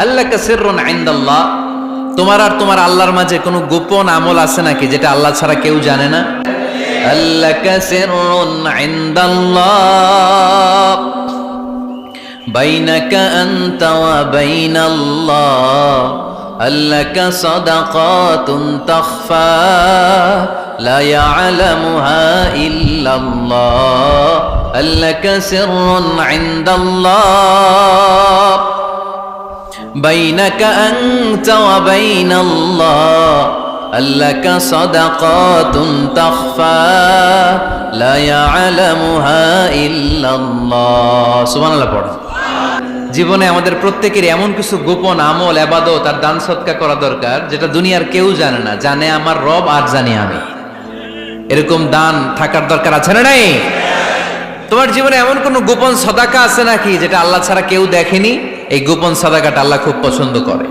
আল্লাকা সিররুন ইনদাল্লাহ, তোমার আর তোমার আল্লাহর মাঝে কোনো গোপন আমল আছে নাকি যেটা আল্লাহ ছাড়া কেউ জানে না? আল্লাকা সিররুন ইনদাল্লাহ বাইনাকা আনতা ওয়া বাইনাল্লাহ, আল্লাকা সাদাকাতুন তাখফা লা ইয়ালামুহা ইল্লাল্লাহ, আল্লাকা সিররুন ইনদাল্লাহ বাইনাকা আনতা ওয়া বাইনাল্লাহ, আল্লাকা সাদাকাতুন তাখফা লা ইয়ালামুহা ইল্লাল্লাহ। সুবহানাল্লাহ পড়ো। জীবনে আমাদের প্রত্যেকের এমন কিছু গোপন আমল, ইবাদত আর দান সদকা করা দরকার যেটা দুনিয়ার কেউ জানে না, জানে আমার রব আর জানি আমি। এরকম দান থাকার দরকার আছে না নাই? তোমার জীবনে এমন কোন গোপন সাদাকা আছে নাকি যেটা আল্লাহ ছাড়া কেউ দেখেনি? এই গোপন সাদাকাটা আল্লাহ খুব পছন্দ করে।